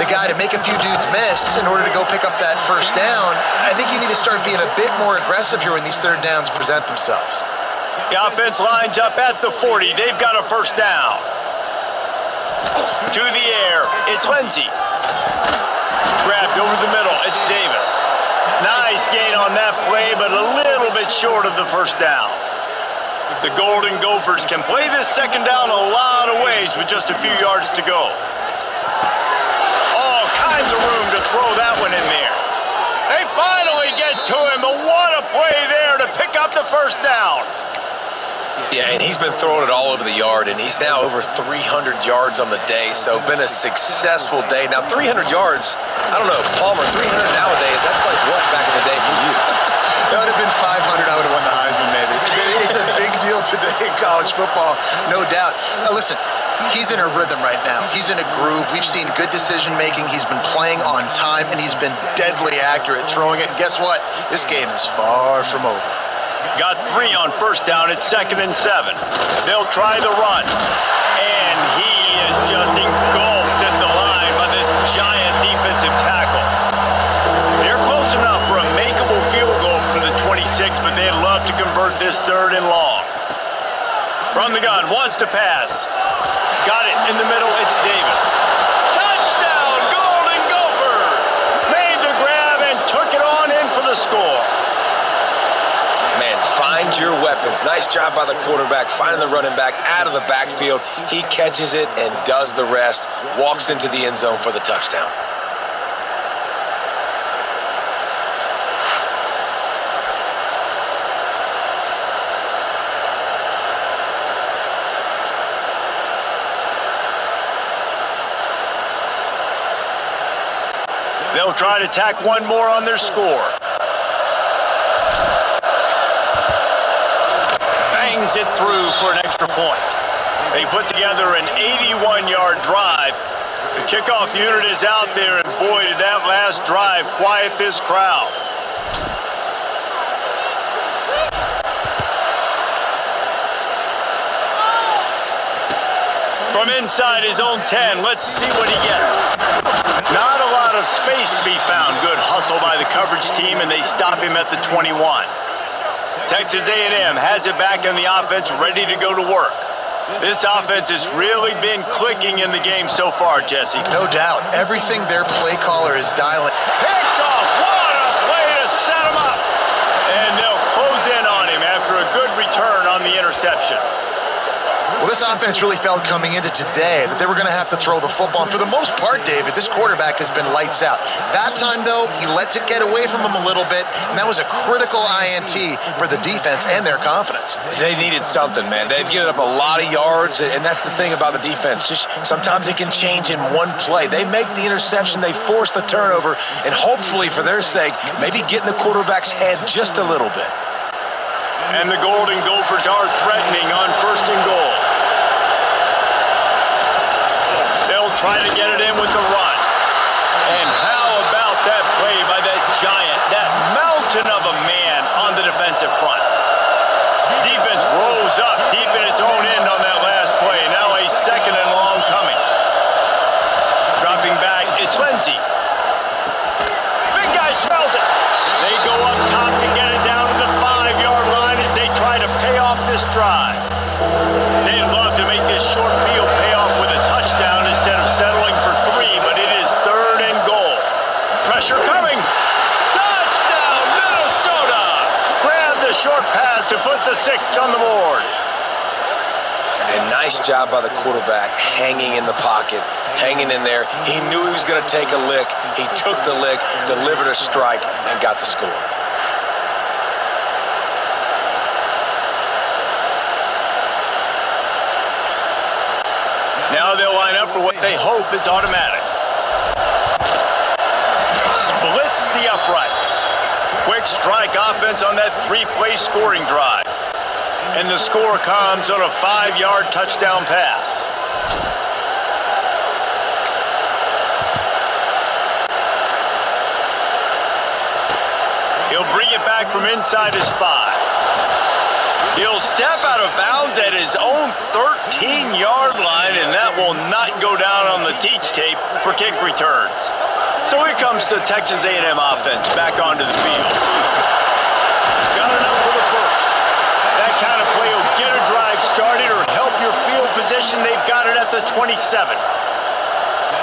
the guy to make a few dudes miss in order to go pick up that first down. I think you need to start being a bit more aggressive here when these third downs present themselves. The offense lines up at the 40. They've got a first down. To the air, it's Lindsey. Grabbed over the middle, it's Davis. Nice gain on that play, but a little bit short of the first down. The Golden Gophers can play this second down a lot of ways with just a few yards to go. All kinds of room to throw that one in there. They finally get to him, but what a play there to pick up the first down. Yeah, and he's been throwing it all over the yard, and he's now over 300 yards on the day, so been a successful day. Now, 300 yards, I don't know, Palmer, 300 nowadays, that's like what back in the day for you? That would have been 500. I would have won the Heisman, maybe. It's a big deal today in college football, no doubt. Now, listen, he's in a rhythm right now. He's in a groove. We've seen good decision-making. He's been playing on time, and he's been deadly accurate throwing it. And guess what? This game is far from over. Got 3 on first down. It's 2nd and 7. They'll try the run. And he is just engulfed at the line by this giant defensive tackle. They're close enough for a makeable field goal from the 26, but they'd love to convert this 3rd and long. From the gun, wants to pass. Got it in the middle. It's Davis. Touchdown, Golden Gophers! Made the grab and took it on in for the score. Man, find your weapons. Nice job by the quarterback, finding the running back out of the backfield. He catches it and does the rest, walks into the end zone for the touchdown. They'll try to tack one more on their score. Bangs it through for an extra point. They put together an 81-yard drive. The kickoff unit is out there, and boy, did that last drive quiet this crowd. From inside his own 10, let's see what he gets. Not a lot of space to be found. Good hustle by the coverage team, and they stop him at the 21. Texas A&M has it back in the offense, ready to go to work. This offense has really been clicking in the game so far, Jesse. No doubt. Everything their play caller is dialing. Picked off. What a play to set him up. And they'll close in on him after a good return on the interception. Well, this offense really felt coming into today that they were going to have to throw the football. And for the most part, David, this quarterback has been lights out. That time, though, he lets it get away from him a little bit, and that was a critical INT for the defense and their confidence. They needed something, man. They've given up a lot of yards, and that's the thing about the defense. Just sometimes it can change in one play. They make the interception, they force the turnover, and hopefully, for their sake, maybe get in the quarterback's head just a little bit. And the Golden Gophers are threatening on 1st and goal. They'll try to get it in with the run. And how about that play by that giant, that mountain of a man on the defensive front? Defense rolls up deep in its own end on that last play. Now a 2nd and long coming. Dropping back, it's Lindsey. Big guy smells it. They go up top to get it down to the 5-yard line as they try to pay off this drive. They'd love to make this short field pay off with a touchdown instead of settling for 3, but it is 3rd and goal. Pressure coming. Touchdown, Minnesota! Grab the short pass to put the 6 on the board. And nice job by the quarterback, hanging in the pocket, hanging in there. He knew he was going to take a lick. He took the lick, delivered a strike, and got the score. Now they'll line up for what they hope is automatic. Splits the uprights. Quick strike offense on that 3-play scoring drive. And the score comes on a 5-yard touchdown pass. He'll bring it back from inside his 5. He'll step out of bounds at his own 13-yard line, and that will not go down on the teach tape for kick returns. So here comes the Texas A&M offense back onto the field. Got enough for the first. That kind of play will get a drive started or help your field position. They've got it at the 27.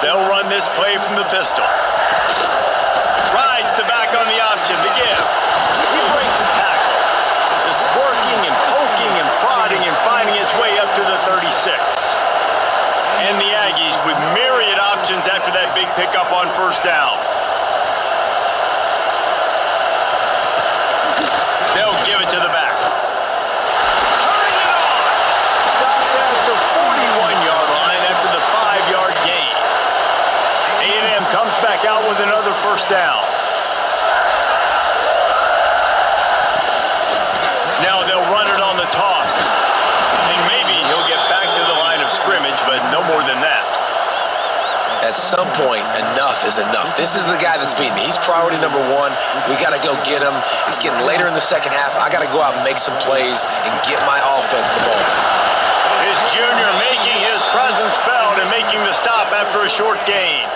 They'll run this play from the pistol. Rides the back on the option to give. He breaks the tackle. Just working and poking and prodding and finding his way up to the 36. And the Aggies with myriad options after that big pickup on 1st down. They'll give it to the back. Turning it on. Stopped at the 41-yard line after the 5-yard gain. A&M comes back out with another 1st down. Now they'll run it on the toss. And maybe he'll get back to the line of scrimmage, but no more than that. At some point, enough is enough. This is the guy that's beating me. He's priority number 1. We got to go get him. It's getting later in the second half. I got to go out and make some plays and get my offense the ball. His junior making his presence felt and making the stop after a short gain.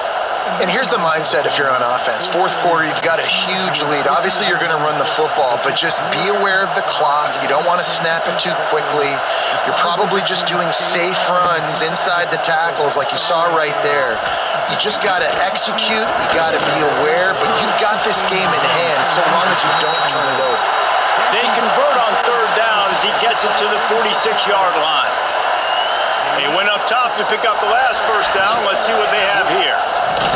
And here's the mindset if you're on offense. 4th quarter, you've got a huge lead. Obviously, you're going to run the football, but just be aware of the clock. You don't want to snap it too quickly. You're probably just doing safe runs inside the tackles like you saw right there. You just got to execute. You got to be aware, but you've got this game in hand so long as you don't turn it over. They convert on 3rd down as he gets it to the 46-yard line. They went up top to pick up the last 1st down. Let's see what they have here.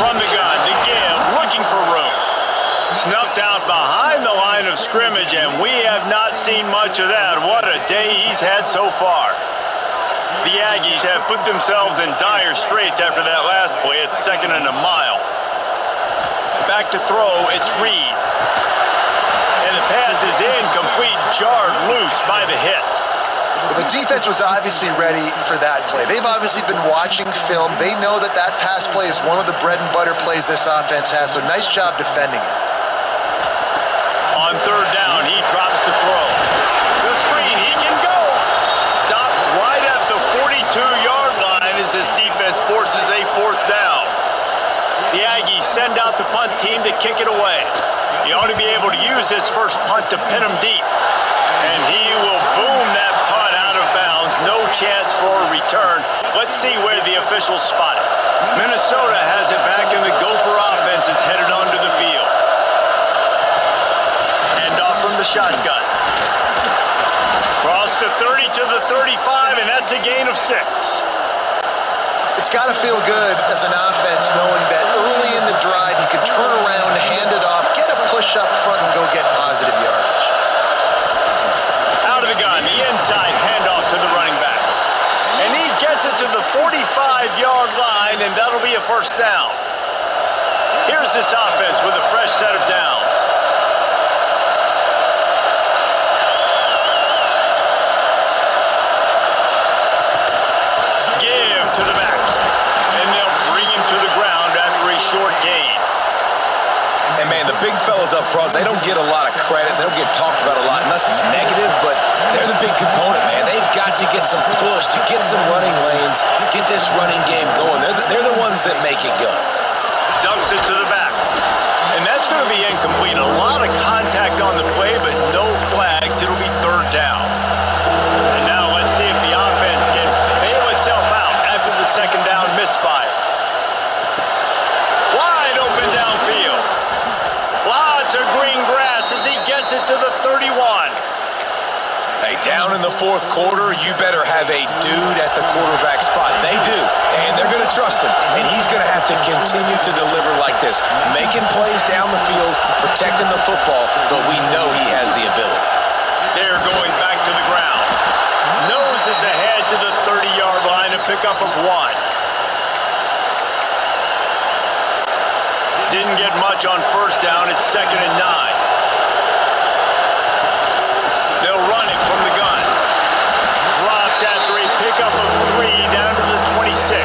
From the gun to give, looking for room. Snuffed out behind the line of scrimmage, and we have not seen much of that. What a day he's had so far. The Aggies have put themselves in dire straits after that last play. It's 2nd and a mile. Back to throw, it's Reed. And the pass is incomplete, jarred loose by the hit. Well, the defense was obviously ready for that play. They've obviously been watching film. They know that that pass play is one of the bread and butter plays this offense has, so nice job defending it. On 3rd down, he drops the throw. The screen, he can go. Stopped right at the 42-yard line as his defense forces a 4th down. The Aggies send out the punt team to kick it away. He ought to be able to use his first punt to pin him deep. And he will boom that punt out of bounds. No chance for a return. Let's see where the officials spot it. Minnesota has it back, and the Gopher offense is headed onto the field. Handoff from the shotgun. Cross the 30 to the 35, and that's a gain of got to feel good as an offense knowing that early in the drive you can turn around, hand it off, get a push up front, and go get positive yardage. Out of the gun, the inside handoff to the running back. And he gets it to the 45-yard line, and that'll be a first down. Here's this offense with a fresh set of downs. Give to the back. And they'll bring him to the ground after a short gain. And, man, the big fellas up front, they don't get a lot of credit. They don't get talked about a lot unless it's negative, but they're the big component, man. They've got to get some push, to get some running lanes, get this running game going. They're the ones that make it go. Dumps it to the back. And that's going to be incomplete. A lot of contact on the play, but no flags. It'll be third down. And now let's see if the offense can bail itself out after the second down misfire. Wide open downfield. Lots of green grass as he gets it to the 31. Hey, down in the fourth quarter, you better have a dude at the quarterback spot. They do, and they're going to trust him. And he's going to have to continue to deliver like this, making plays down the field, protecting the football, but we know he has the ability. They're going back to the ground. Noses ahead to the 30-yard line, a pickup of 1. Didn't get much on first down. It's 2nd and 9. They'll run it from the gun. Dropped after a pickup of 3 down to the 26.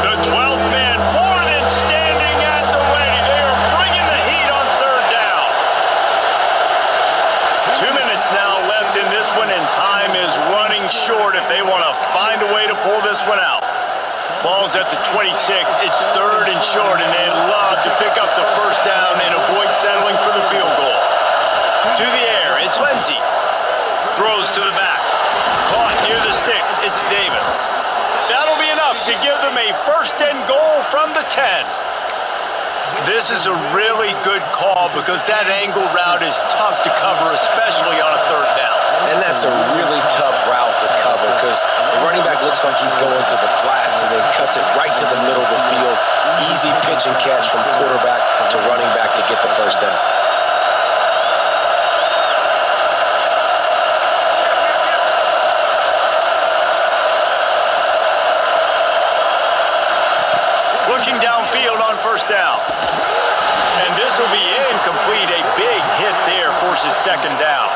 The 12th man more than standing at the ready. They are bringing the heat on third down. 2 minutes now left in this one, and time is running short if they want to find a way to pull this one out. Ball's at the 26. It's 3rd and short, and they'd love to pick up the first down and avoid settling for the field goal. To the air, it's Lindsey. Throws to the back. Caught near the sticks. It's Davis. That'll be enough to give them a 1st and goal from the 10. This is a really good call because that angle route is tough to cover, especially on a third down. And that's a really tough route to cover because the running back looks like he's going to the flats and then cuts it right to the middle of the field. Easy pitch and catch from quarterback to running back to get the first down. Looking downfield on first down. And this will be incomplete. A big hit there forces 2nd down.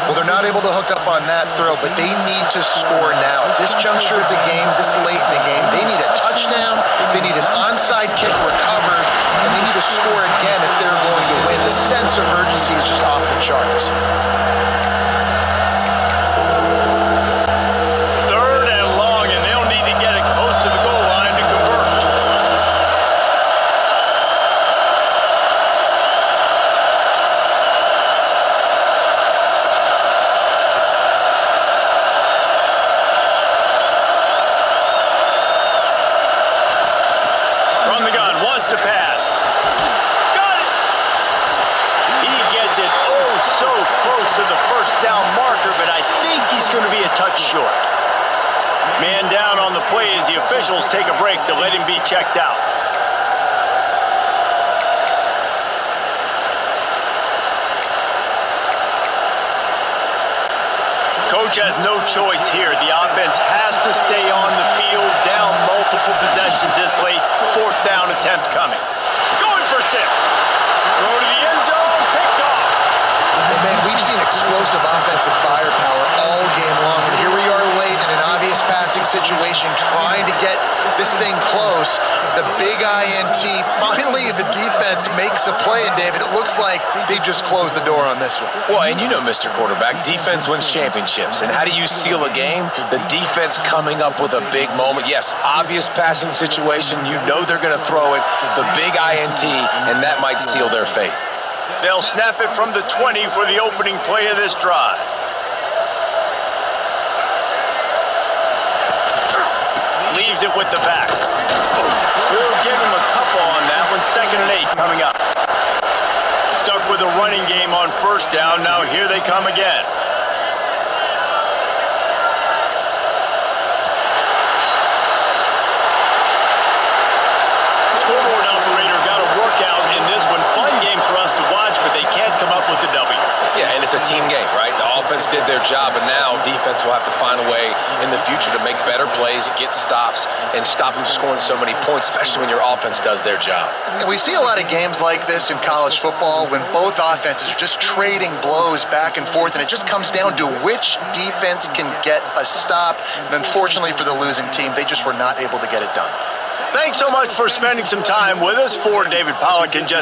Well, they're not able to hook up on that throw, but they need to score now. This juncture of the game, this late in the game, they need a touchdown, they need an onside kick recovered, and they need to score again if they're going to win. The sense of urgency is just off the charts. 3rd and long, and they'll need to get it close to the goal line to convert. From the gun, wants to pass. Got it! He gets it so close to the first down marker, but I think he's going to be a touch short. Man down on the play as the officials take a break to let him be checked out. Coach has no choice here. The offense has to stay on the field, down multiple possessions this late. 4th down attempt coming. Going for 6. Throw to the end zone, picked off. And man, we've seen explosive offensive firepower all game long. And here we are late in an obvious passing situation, trying to get this thing close. The big INT. Finally, the defense makes a play, and David, it looks like they just closed the door on this one. Well, and you know, Mr. Quarterback, defense wins championships. And how do you seal a game? The defense coming up with a big moment. Yes, obvious passing situation. You know they're going to throw it. The big INT, and that might seal their fate. They'll snap it from the 20 for the opening play of this drive. Leaves it with the back. We'll give him a couple on that one. 2nd and 8 coming up. Stuck with a running game on first down. Now here they come again. will have to find a way in the future to make better plays, get stops, and stop them scoring so many points, especially when your offense does their job. And we see a lot of games like this in college football when both offenses are just trading blows back and forth, and it just comes down to which defense can get a stop. And unfortunately for the losing team, they just were not able to get it done. Thanks so much for spending some time with us. For David Pollack and Jesse